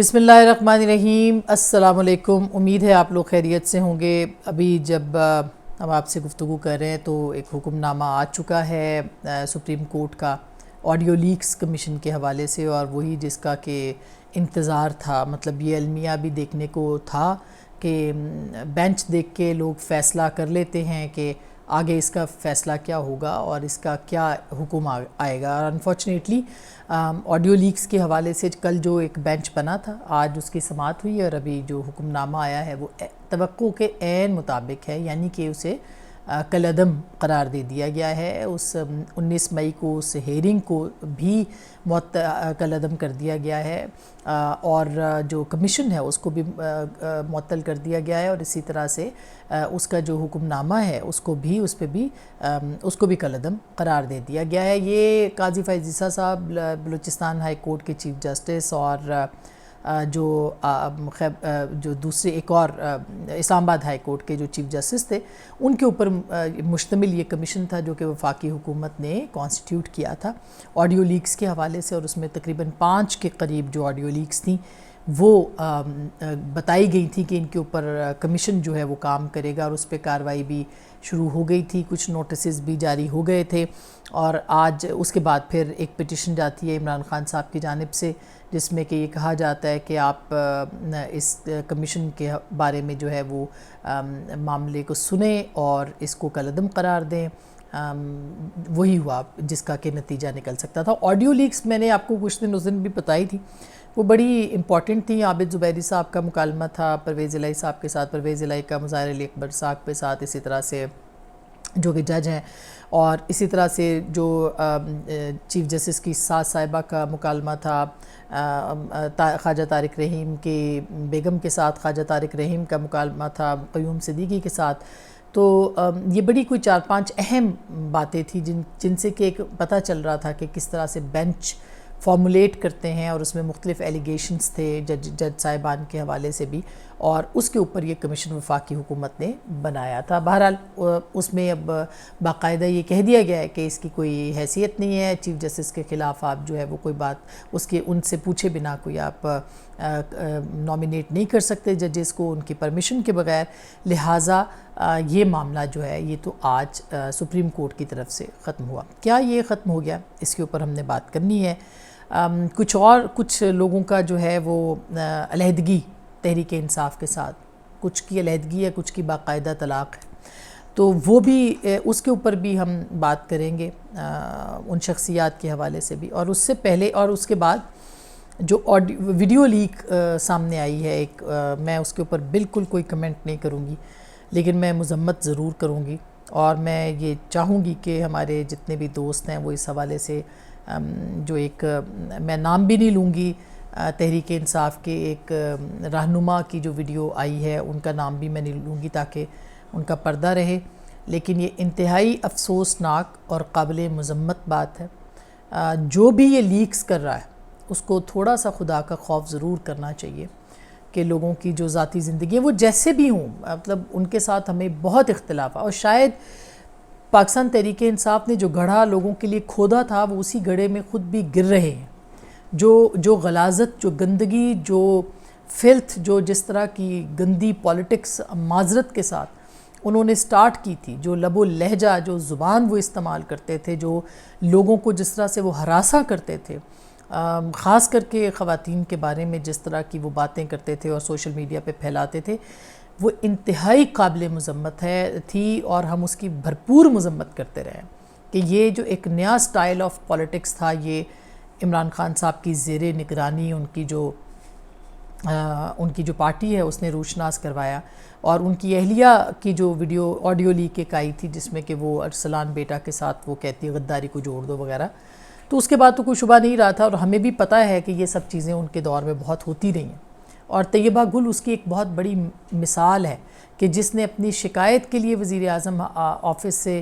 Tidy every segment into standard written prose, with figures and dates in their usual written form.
بسم اللہ الرحمن الرحیم۔ السلام علیکم، امید ہے آپ لوگ خیریت سے ہوں گے۔ ابھی جب ہم آپ سے گفتگو کر رہے ہیں تو ایک حکم نامہ آ چکا ہے سپریم کورٹ کا آڈیو لیکس کمیشن کے حوالے سے، اور وہی جس کا کہ انتظار تھا۔ مطلب یہ المیہ بھی دیکھنے کو تھا کہ بینچ دیکھ کے لوگ فیصلہ کر لیتے ہیں کہ آگے اس کا فیصلہ کیا ہوگا اور اس کا کیا حکم آئے گا۔ اور انفارچونیٹلی آڈیو لیکس کے حوالے سے کل جو ایک بینچ بنا تھا، آج اس کی سماعت ہوئی، اور ابھی جو حکم نامہ آیا ہے وہ توقع کے عین مطابق ہے، یعنی کہ اسے کالعدم قرار دے دیا گیا ہے۔ اس 19 مئی کو اس ہیرنگ کو بھی کالعدم کر دیا گیا ہے، اور جو کمیشن ہے اس کو بھی معطل کر دیا گیا ہے، اور اسی طرح سے اس کا جو حکم نامہ ہے اس کو بھی کالعدم قرار دے دیا گیا ہے۔ یہ قاضی فائز عیسیٰ صاحب بلوچستان ہائی کورٹ کے چیف جسٹس، اور جو دوسرے ایک اور اسلام آباد ہائی کورٹ کے جو چیف جسٹس تھے، ان کے اوپر مشتمل یہ کمیشن تھا جو کہ وفاقی حکومت نے کانسٹیٹیوٹ کیا تھا آڈیو لیکس کے حوالے سے۔ اور اس میں تقریباً 5 کے قریب جو آڈیو لیکس تھیں وہ بتائی گئی تھی کہ ان کے اوپر کمیشن جو ہے وہ کام کرے گا، اور اس پہ کارروائی بھی شروع ہو گئی تھی، کچھ نوٹسز بھی جاری ہو گئے تھے۔ اور آج اس کے بعد پھر ایک پٹیشن جاتی ہے عمران خان صاحب کی جانب سے، جس میں کہ یہ کہا جاتا ہے کہ آپ اس کمیشن کے بارے میں جو ہے وہ معاملے کو سنیں اور اس کو کالعدم قرار دیں۔ وہی ہوا جس کا کہ نتیجہ نکل سکتا تھا۔ آڈیو لیکس میں نے آپ کو کچھ دن اس دن بھی بتائی تھی، وہ بڑی امپورٹنٹ تھی۔ عابد زبیری صاحب کا مکالمہ تھا پرویز الہی صاحب کے ساتھ، پرویز الہی کا مظاہر علی اکبر صاحب کے ساتھ، اسی طرح سے جو کہ جج ہیں، اور اسی طرح سے جو چیف جسٹس کی ساز صاحبہ کا مکالمہ تھا خواجہ طارق رحیم کی بیگم کے ساتھ، خواجہ طارق رحیم کا مکالمہ تھا قیوم صدیقی کے ساتھ۔ تو یہ بڑی کوئی 4-5 اہم باتیں تھیں جن سے کہ ایک پتہ چل رہا تھا کہ کس طرح سے بینچ فارمولیٹ کرتے ہیں، اور اس میں مختلف ایلیگیشنز تھے جج صاحبان کے حوالے سے بھی، اور اس کے اوپر یہ کمیشن وفاقی حکومت نے بنایا تھا۔ بہرحال اس میں اب باقاعدہ یہ کہہ دیا گیا ہے کہ اس کی کوئی حیثیت نہیں ہے، چیف جسٹس کے خلاف آپ جو ہے وہ کوئی بات ان سے پوچھے بنا کوئی آپ نامینیٹ نہیں کر سکتے ججز کو ان کی پرمیشن کے بغیر، لہٰذا یہ معاملہ جو ہے یہ تو آج سپریم کورٹ کی طرف سے ختم ہوا۔ کیا یہ ختم ہو گیا؟ اس کے اوپر ہم نے بات کرنی ہے۔ کچھ لوگوں کا جو ہے وہ علیحدگی تحریک انصاف کے ساتھ، کچھ کی علیحدگی ہے، کچھ کی باقاعدہ طلاق ہے، تو وہ بھی اس کے اوپر بھی ہم بات کریں گے ان شخصیات کے حوالے سے بھی۔ اور اس سے پہلے اور اس کے بعد جو ویڈیو لیک سامنے آئی ہے ایک، میں اس کے اوپر بالکل کوئی کمنٹ نہیں کروں گی، لیکن میں مذمت ضرور کروں گی، اور میں یہ چاہوں گی کہ ہمارے جتنے بھی دوست ہیں وہ اس حوالے سے جو ایک، میں نام بھی نہیں لوں گی، تحریک انصاف کے ایک رہنما کی جو ویڈیو آئی ہے ان کا نام بھی میں نہیں لوں گی تاکہ ان کا پردہ رہے، لیکن یہ انتہائی افسوسناک اور قابل مذمت بات ہے۔ جو بھی یہ لیکس کر رہا ہے اس کو تھوڑا سا خدا کا خوف ضرور کرنا چاہیے کہ لوگوں کی جو ذاتی زندگی ہے وہ جیسے بھی ہوں، مطلب ان کے ساتھ ہمیں بہت اختلاف ہے، اور شاید پاکستان تحریک انصاف نے جو گڑھا لوگوں کے لیے کھودا تھا وہ اسی گڑھے میں خود بھی گر رہے ہیں۔ جو غلاظت، جو گندگی، جو فلتھ، جو جس طرح کی گندی پولیٹکس معذرت کے ساتھ انہوں نے سٹارٹ کی تھی، جو لب و لہجہ، جو زبان وہ استعمال کرتے تھے، جو لوگوں کو جس طرح سے وہ ہراساں کرتے تھے، خاص کر کے خواتین کے بارے میں جس طرح کی وہ باتیں کرتے تھے اور سوشل میڈیا پہ پھیلاتے تھے، وہ انتہائی قابل مذمت تھی، اور ہم اس کی بھرپور مذمت کرتے رہے کہ یہ جو ایک نیا سٹائل آف پولیٹکس تھا، یہ عمران خان صاحب کی زیر نگرانی ان کی جو پارٹی ہے اس نے روشناس کروایا، اور ان کی اہلیہ کی جو آڈیو لیک ایک آئی تھی جس میں کہ وہ ارسلان بیٹا کے ساتھ وہ کہتی ہے غداری کو جوڑ دو وغیرہ، تو اس کے بعد تو کوئی شبہ نہیں رہا تھا، اور ہمیں بھی پتہ ہے کہ یہ سب چیزیں ان کے دور میں بہت ہوتی رہی ہیں۔ اور طیبہ گل اس کی ایک بہت بڑی مثال ہے کہ جس نے اپنی شکایت کے لیے وزیر اعظم آفس سے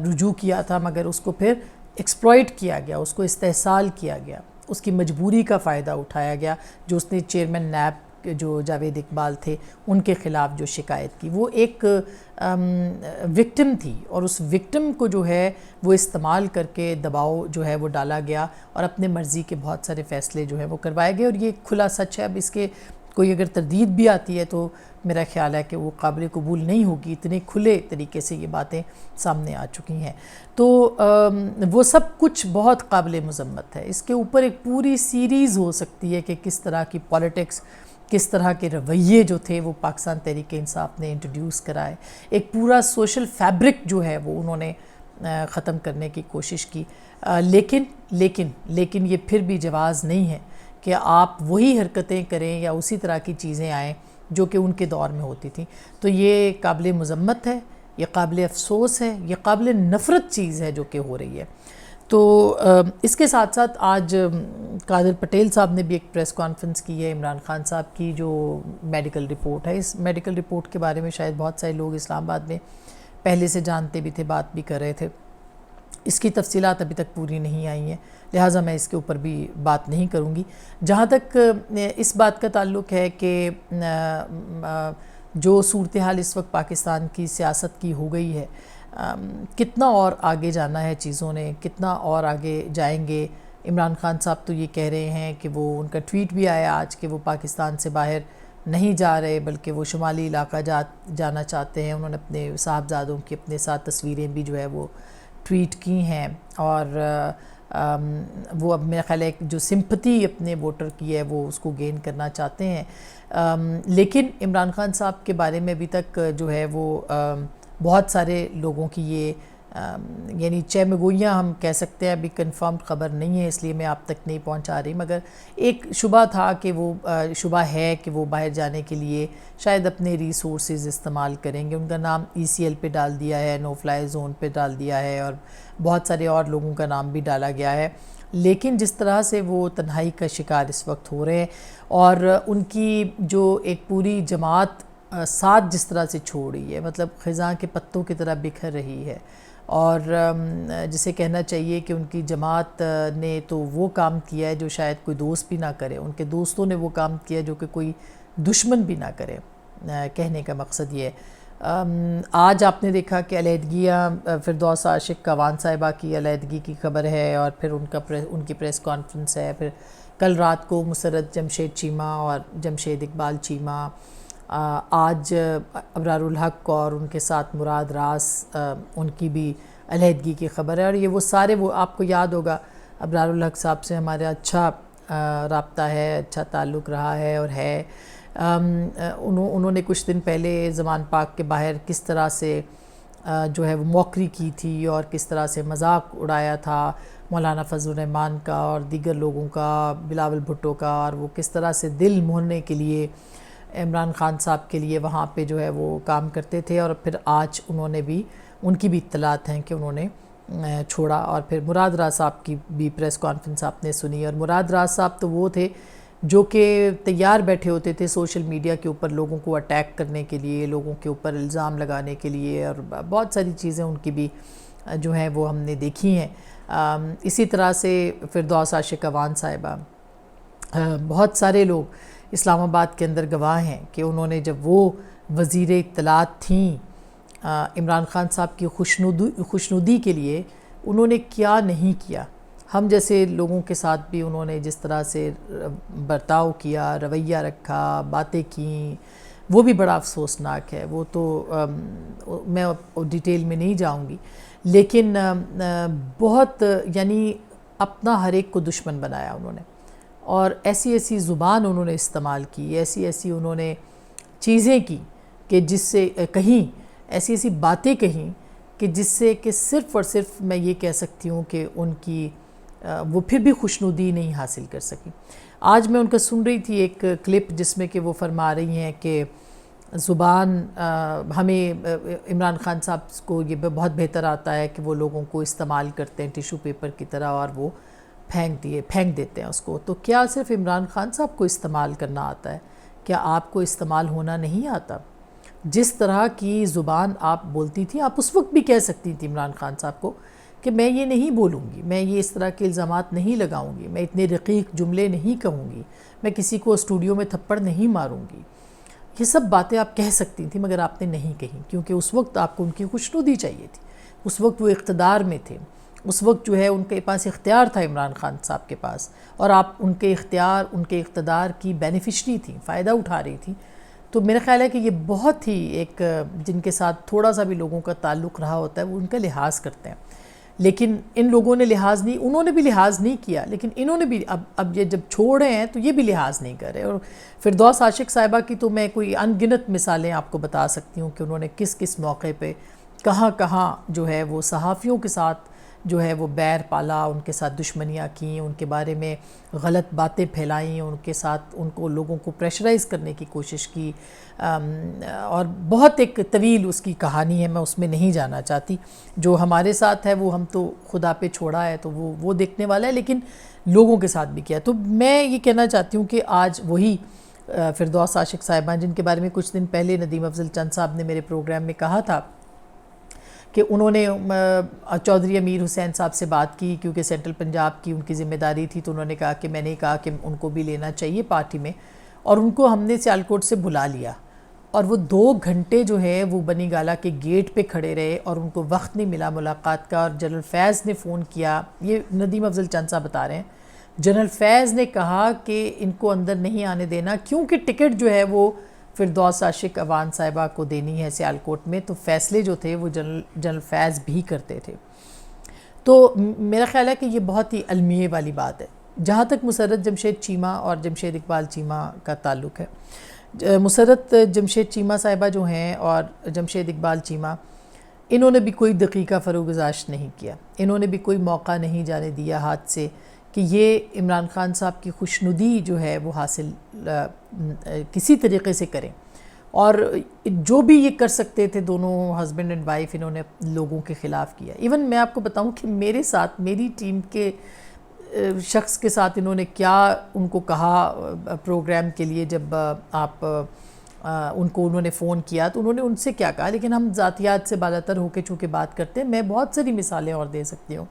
رجوع کیا تھا، مگر اس کو پھر ایکسپلائٹ کیا گیا، اس کو استحصال کیا گیا، اس کی مجبوری کا فائدہ اٹھایا گیا، جو اس نے چیئرمین نیب جو جاوید اقبال تھے ان کے خلاف جو شکایت کی، وہ ایک وکٹم تھی، اور اس وکٹم کو جو ہے وہ استعمال کر کے دباؤ جو ہے وہ ڈالا گیا، اور اپنے مرضی کے بہت سارے فیصلے جو ہیں وہ کروائے گئے، اور یہ کھلا سچ ہے۔ اب اس کے کوئی اگر تردید بھی آتی ہے تو میرا خیال ہے کہ وہ قابل قبول نہیں ہوگی، اتنے کھلے طریقے سے یہ باتیں سامنے آ چکی ہیں۔ تو وہ سب کچھ بہت قابل مذمت ہے۔ اس کے اوپر ایک پوری سیریز ہو سکتی ہے کہ کس طرح کی پالیٹکس، کس طرح کے رویے جو تھے وہ پاکستان تحریک انصاف نے انٹروڈیوس کرائے، ایک پورا سوشل فیبرک جو ہے وہ انہوں نے ختم کرنے کی کوشش کی، لیکن یہ پھر بھی جواز نہیں ہے کہ آپ وہی حرکتیں کریں یا اسی طرح کی چیزیں آئیں جو کہ ان کے دور میں ہوتی تھیں۔ تو یہ قابل مذمت ہے، یہ قابل افسوس ہے، یہ قابل نفرت چیز ہے جو کہ ہو رہی ہے۔ تو اس کے ساتھ ساتھ آج قادر پٹیل صاحب نے بھی ایک پریس کانفرنس کی ہے، عمران خان صاحب کی جو میڈیکل رپورٹ ہے، اس میڈیکل رپورٹ کے بارے میں شاید بہت سارے لوگ اسلام آباد میں پہلے سے جانتے بھی تھے، بات بھی کر رہے تھے۔ اس کی تفصیلات ابھی تک پوری نہیں آئی ہیں، لہٰذا میں اس کے اوپر بھی بات نہیں کروں گی۔ جہاں تک اس بات کا تعلق ہے کہ جو صورتحال اس وقت پاکستان کی سیاست کی ہو گئی ہے، کتنا اور آگے جانا ہے چیزوں نے، کتنا اور آگے جائیں گے۔ عمران خان صاحب تو یہ کہہ رہے ہیں کہ وہ، ان کا ٹویٹ بھی آیا آج کہ وہ پاکستان سے باہر نہیں جا رہے بلکہ وہ شمالی علاقہ جانا چاہتے ہیں۔ انہوں نے اپنے صاحبزادوں کی اپنے ساتھ تصویریں بھی جو ہے وہ ٹویٹ کی ہیں، اور وہ اب میرا خیال ہے جو سمپتھی اپنے ووٹر کی ہے وہ اس کو گین کرنا چاہتے ہیں۔ لیکن عمران خان صاحب کے بارے میں ابھی تک جو ہے وہ بہت سارے لوگوں کی یہ یعنی چہمگوئیاں ہم کہہ سکتے ہیں، ابھی کنفرمڈ خبر نہیں ہے اس لیے میں آپ تک نہیں پہنچا رہی، مگر ایک شبہ تھا کہ وہ شبہ ہے کہ وہ باہر جانے کے لیے شاید اپنے ریسورسز استعمال کریں گے۔ ان کا نام ECL پہ ڈال دیا ہے، نو فلائی زون پہ ڈال دیا ہے، اور بہت سارے اور لوگوں کا نام بھی ڈالا گیا ہے۔ لیکن جس طرح سے وہ تنہائی کا شکار اس وقت ہو رہے ہیں، اور ان کی جو ایک پوری جماعت ساتھ جس طرح سے چھوڑ رہی ہے، مطلب خزاں کے پتوں کی طرح بکھر رہی ہے، اور جسے کہنا چاہیے کہ ان کی جماعت نے تو وہ کام کیا ہے جو شاید کوئی دوست بھی نہ کرے، ان کے دوستوں نے وہ کام کیا جو کہ کوئی دشمن بھی نہ کرے۔ کہنے کا مقصد یہ ہے، آج آپ نے دیکھا کہ علیحدگیاں، فردوس عاشق کاوان صاحبہ کی علیحدگی کی خبر ہے، اور پھر ان کی پریس کانفرنس ہے، پھر کل رات کو مسرت جمشید چیمہ اور جمشید اقبال چیمہ، آج ابرار الحق اور ان کے ساتھ مراد راس، ان کی بھی علیحدگی کی خبر ہے۔ اور یہ وہ سارے، وہ آپ کو یاد ہوگا ابرار الحق صاحب سے ہمارا اچھا رابطہ ہے، اچھا تعلق رہا ہے اور ہے۔ انہوں نے کچھ دن پہلے زمان پاک کے باہر کس طرح سے جو ہے وہ موکری کی تھی، اور کس طرح سے مذاق اڑایا تھا مولانا فضل الرحمان کا اور دیگر لوگوں کا، بلاول بھٹو کا، اور وہ کس طرح سے دل موہنے کے لیے عمران خان صاحب کے لیے وہاں پہ جو ہے وہ کام کرتے تھے۔ اور پھر آج انہوں نے بھی، ان کی بھی اطلاعات ہیں کہ انہوں نے چھوڑا۔ اور پھر مراد راز صاحب کی بھی پریس کانفرنس آپ نے سنی، اور مراد راز صاحب تو وہ تھے جو کہ تیار بیٹھے ہوتے تھے سوشل میڈیا کے اوپر لوگوں کو اٹیک کرنے کے لیے، لوگوں کے اوپر الزام لگانے کے لیے، اور بہت ساری چیزیں ان کی بھی جو ہیں وہ ہم نے دیکھی ہیں۔ اسی طرح سے فردوس عاشق کاوان صاحبہ، بہت سارے لوگ اسلام آباد کے اندر گواہ ہیں کہ انہوں نے جب وہ وزیر اطلاعات تھیں، عمران خان صاحب کی خوشنودی کے لیے انہوں نے کیا نہیں کیا۔ ہم جیسے لوگوں کے ساتھ بھی انہوں نے جس طرح سے برتاؤ کیا، رویہ رکھا، باتیں کیں، وہ بھی بڑا افسوسناک ہے۔ وہ تو میں ڈیٹیل میں نہیں جاؤں گی، لیکن بہت یعنی اپنا ہر ایک کو دشمن بنایا انہوں نے، اور ایسی ایسی زبان انہوں نے استعمال کی، ایسی ایسی انہوں نے چیزیں کی کہ جس سے کہیں، ایسی ایسی باتیں کہیں کہ جس سے کہ صرف اور صرف میں یہ کہہ سکتی ہوں کہ ان کی وہ پھر بھی خوشنودی نہیں حاصل کر سکی۔ آج میں ان کا سن رہی تھی ایک کلپ جس میں کہ وہ فرما رہی ہیں کہ زبان ہمیں، عمران خان صاحب کو یہ بہت بہتر آتا ہے کہ وہ لوگوں کو استعمال کرتے ہیں ٹیشو پیپر کی طرح، اور وہ پھینک دیتے ہیں اس کو۔ تو کیا صرف عمران خان صاحب کو استعمال کرنا آتا ہے؟ کیا آپ کو استعمال ہونا نہیں آتا؟ جس طرح کی زبان آپ بولتی تھی، آپ اس وقت بھی کہہ سکتی تھی عمران خان صاحب کو کہ میں یہ نہیں بولوں گی، میں یہ اس طرح کے الزامات نہیں لگاؤں گی، میں اتنے رقیق جملے نہیں کہوں گی، میں کسی کو اسٹوڈیو میں تھپڑ نہیں ماروں گی. یہ سب باتیں آپ کہہ سکتی تھیں مگر آپ نے نہیں کہیں، کیونکہ اس وقت آپ کو ان کی خوشنودی چاہیے تھی. اس وقت وہ اقتدار میں تھے، اس وقت جو ہے ان کے پاس اختیار تھا عمران خان صاحب کے پاس، اور آپ ان کے اختیار، ان کے اقتدار کی بینیفیشری تھیں، فائدہ اٹھا رہی تھیں. تو میرا خیال ہے کہ یہ بہت ہی ایک جن کے ساتھ تھوڑا سا بھی لوگوں کا تعلق رہا ہوتا ہے وہ ان کا لحاظ کرتے ہیں. لیکن ان لوگوں نے لحاظ نہیں، انہوں نے بھی لحاظ نہیں کیا، لیکن انہوں نے بھی اب یہ جب چھوڑ رہے ہیں تو یہ بھی لحاظ نہیں کر رہے. اور فردوس عاشق صاحبہ کی تو میں کوئی ان گنت مثالیں آپ کو بتا سکتی ہوں کہ انہوں نے کس کس موقع پہ کہاں کہاں جو ہے وہ صحافیوں کے ساتھ جو ہے وہ بیر پالا، ان کے ساتھ دشمنیاں کیں، ان کے بارے میں غلط باتیں پھیلائیں، ان کے ساتھ ان کو لوگوں کو پریشرائز کرنے کی کوشش کی. اور بہت ایک طویل اس کی کہانی ہے، میں اس میں نہیں جانا چاہتی. جو ہمارے ساتھ ہے وہ ہم تو خدا پہ چھوڑا ہے تو وہ دیکھنے والا ہے، لیکن لوگوں کے ساتھ بھی کیا. تو میں یہ کہنا چاہتی ہوں کہ آج وہی فردوس عاشق صاحبہ جن کے بارے میں کچھ دن پہلے ندیم افضل چند صاحب نے میرے پروگرام میں کہا تھا کہ انہوں نے چودھری امیر حسین صاحب سے بات کی کیونکہ سینٹرل پنجاب کی ان کی ذمہ داری تھی، تو انہوں نے کہا کہ میں نے کہا کہ ان کو بھی لینا چاہیے پارٹی میں، اور ان کو ہم نے سیالکوٹ سے بلا لیا. اور وہ 2 گھنٹے جو ہے وہ بنی گالہ کے گیٹ پہ کھڑے رہے اور ان کو وقت نہیں ملا ملاقات کا. اور جنرل فیض نے فون کیا، یہ ندیم افضل چند صاحب بتا رہے ہیں، جنرل فیض نے کہا کہ ان کو اندر نہیں آنے دینا کیونکہ ٹکٹ جو ہے وہ فردوس عاشق اوان صاحبہ کو دینی ہے سیالکوٹ میں. تو فیصلے جو تھے وہ جنرل فیض بھی کرتے تھے. تو میرا خیال ہے کہ یہ بہت ہی المیے والی بات ہے. جہاں تک مسرت جمشید چیمہ اور جمشید اقبال چیمہ کا تعلق ہے، مسرت جمشید چیمہ صاحبہ جو ہیں اور جمشید اقبال چیمہ، انہوں نے بھی کوئی دقیقہ فروگزاشت نہیں کیا، انہوں نے بھی کوئی موقع نہیں جانے دیا ہاتھ سے کہ یہ عمران خان صاحب کی خوشنودی جو ہے وہ حاصل کسی طریقے سے کریں. اور جو بھی یہ کر سکتے تھے دونوں ہسبینڈ اینڈ وائف، انہوں نے لوگوں کے خلاف کیا. ایون میں آپ کو بتاؤں کہ میرے ساتھ، میری ٹیم کے شخص کے ساتھ انہوں نے کیا ان کو کہا پروگرام کے لیے، جب آپ انہوں نے فون کیا تو انہوں نے ان سے کیا کہا. لیکن ہم ذاتیات سے بالاتر ہو کے چونکہ بات کرتے ہیں، میں بہت ساری مثالیں اور دے سکتی ہوں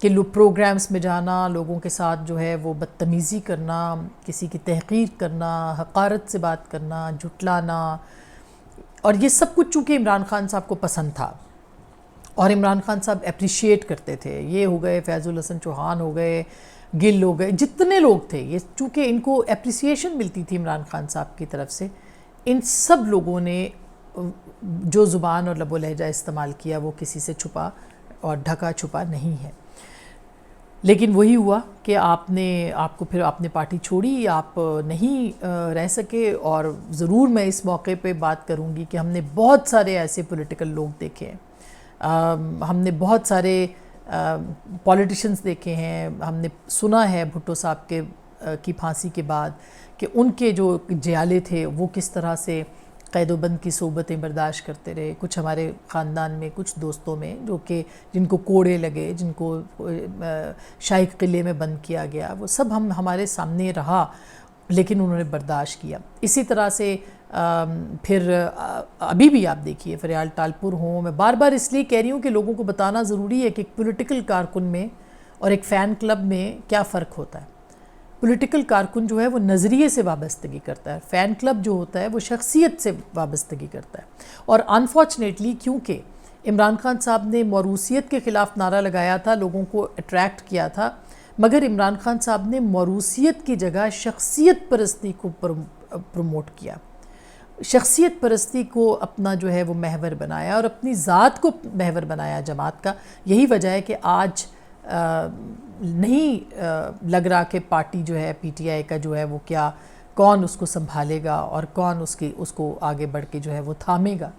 کہ پروگرامز میں جانا، لوگوں کے ساتھ جو ہے وہ بدتمیزی کرنا، کسی کی تحقیر کرنا، حقارت سے بات کرنا، جھٹلانا، اور یہ سب کچھ چونکہ عمران خان صاحب کو پسند تھا اور عمران خان صاحب اپریشیٹ کرتے تھے. یہ ہو گئے فیض الحسن چوہان، ہو گئے گل، ہو گئے جتنے لوگ تھے، یہ چونکہ ان کو اپریسیشن ملتی تھی عمران خان صاحب کی طرف سے، ان سب لوگوں نے جو زبان اور لب و لہجہ استعمال کیا وہ کسی سے چھپا اور ڈھکا چھپا نہیں ہے. لیکن وہی ہوا کہ آپ کو پھر آپ نے پارٹی چھوڑی، آپ نہیں رہ سکے. اور ضرور میں اس موقع پہ بات کروں گی کہ ہم نے بہت سارے ایسے پولیٹیکل لوگ دیکھے ہیں، ہم نے بہت سارے پولیٹیشنز دیکھے ہیں. ہم نے سنا ہے بھٹو صاحب کی پھانسی کے بعد کہ ان کے جو جیالے تھے وہ کس طرح سے قید و بند کی صحبتیں برداشت کرتے رہے. کچھ ہمارے خاندان میں، کچھ دوستوں میں جو کہ جن کو کوڑے لگے، جن کو شاہی قلعے میں بند کیا گیا، وہ سب ہمارے سامنے رہا، لیکن انہوں نے برداشت کیا. اسی طرح سے پھر ابھی بھی آپ دیکھیے فریال ٹالپور ہوں. میں بار بار اس لیے کہہ رہی ہوں کہ لوگوں کو بتانا ضروری ہے کہ ایک پولیٹیکل کارکن میں اور ایک فین کلب میں کیا فرق ہوتا ہے. پولیٹیکل کارکن جو ہے وہ نظریے سے وابستگی کرتا ہے، فین کلب جو ہوتا ہے وہ شخصیت سے وابستگی کرتا ہے. اور انفارچونیٹلی کیونکہ عمران خان صاحب نے موروثیت کے خلاف نعرہ لگایا تھا، لوگوں کو اٹریکٹ کیا تھا، مگر عمران خان صاحب نے موروثیت کی جگہ شخصیت پرستی کو پروموٹ کیا، شخصیت پرستی کو اپنا جو ہے وہ محور بنایا اور اپنی ذات کو محور بنایا جماعت کا. یہی وجہ ہے کہ آج نہیں لگ رہا کہ پارٹی جو ہے پی ٹی آئی کا جو ہے وہ کون اس کو سنبھالے گا اور کون اس کو آگے بڑھ کے جو ہے وہ تھامے گا،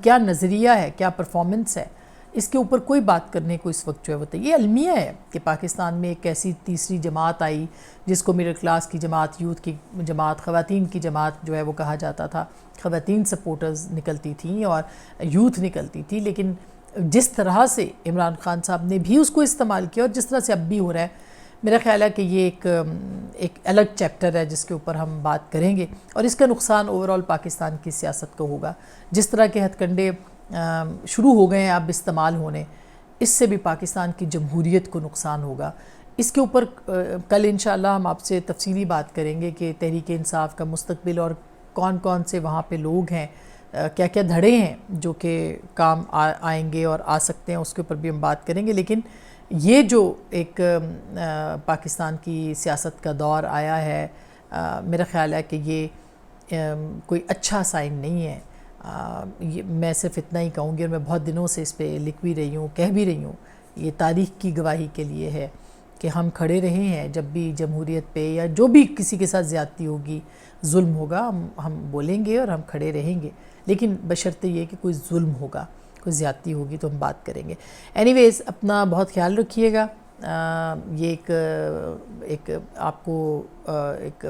کیا نظریہ ہے، کیا پرفارمنس ہے. اس کے اوپر کوئی بات کرنے کو اس وقت جو ہے وہ یہ المیہ ہے کہ پاکستان میں ایک ایسی تیسری جماعت آئی جس کو میڈل کلاس کی جماعت، یوتھ کی جماعت، خواتین کی جماعت جو ہے وہ کہا جاتا تھا. خواتین سپورٹرز نکلتی تھیں اور یوتھ نکلتی تھی، لیکن جس طرح سے عمران خان صاحب نے بھی اس کو استعمال کیا اور جس طرح سے اب بھی ہو رہا ہے، میرا خیال ہے کہ یہ ایک الگ چیپٹر ہے جس کے اوپر ہم بات کریں گے. اور اس کا نقصان اوورال پاکستان کی سیاست کو ہوگا. جس طرح کے ہتھ کنڈے شروع ہو گئے ہیں اب استعمال ہونے، اس سے بھی پاکستان کی جمہوریت کو نقصان ہوگا. اس کے اوپر کل انشاءاللہ ہم آپ سے تفصیلی بات کریں گے کہ تحریک انصاف کا مستقبل اور کون کون سے وہاں پہ لوگ ہیں, کیا کیا دھڑے ہیں جو کہ کام آئیں گے اور آ سکتے ہیں, اس کے اوپر بھی ہم بات کریں گے. لیکن یہ جو ایک پاکستان کی سیاست کا دور آیا ہے, میرا خیال ہے کہ یہ کوئی اچھا سائن نہیں ہے. میں صرف اتنا ہی کہوں گی, اور میں بہت دنوں سے اس پہ لکھ بھی رہی ہوں, کہہ بھی رہی ہوں, یہ تاریخ کی گواہی کے لیے ہے کہ ہم کھڑے رہے ہیں جب بھی جمہوریت پہ یا جو بھی کسی کے ساتھ زیادتی ہوگی, ظلم ہوگا, ہم بولیں گے اور ہم کھڑے رہیں گے. لیکن بشرطے یہ کہ کوئی ظلم ہوگا, کوئی زیادتی ہوگی تو ہم بات کریں گے. اینی ویز اپنا بہت خیال رکھیے گا. یہ ایک آپ کو ایک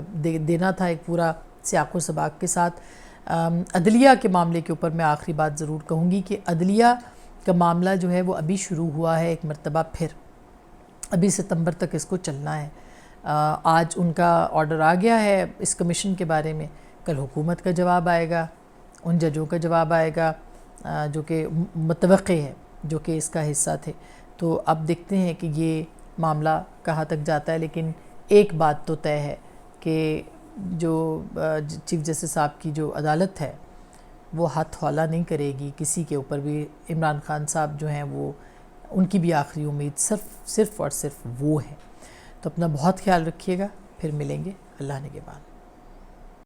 دینا تھا ایک پورا سیاق و سباق کے ساتھ. عدلیہ کے معاملے کے اوپر میں آخری بات ضرور کہوں گی کہ عدلیہ کا معاملہ جو ہے وہ ابھی شروع ہوا ہے ایک مرتبہ پھر, ابھی ستمبر تک اس کو چلنا ہے. آج ان کا آرڈر آ گیا ہے اس کمیشن کے بارے میں, کل حکومت کا جواب آئے گا, ان ججوں کا جواب آئے گا جو کہ متوقع ہے, جو کہ اس کا حصہ تھے. تو اب دیکھتے ہیں کہ یہ معاملہ کہاں تک جاتا ہے. لیکن ایک بات تو طے ہے کہ جو چیف جسٹس صاحب کی جو عدالت ہے وہ ہاتھ ہولہ نہیں کرے گی کسی کے اوپر بھی. عمران خان صاحب جو ہیں وہ, ان کی بھی آخری امید صرف اور صرف وہ ہے. تو اپنا بہت خیال رکھیے گا, پھر ملیں گے. اللہ نگہبان.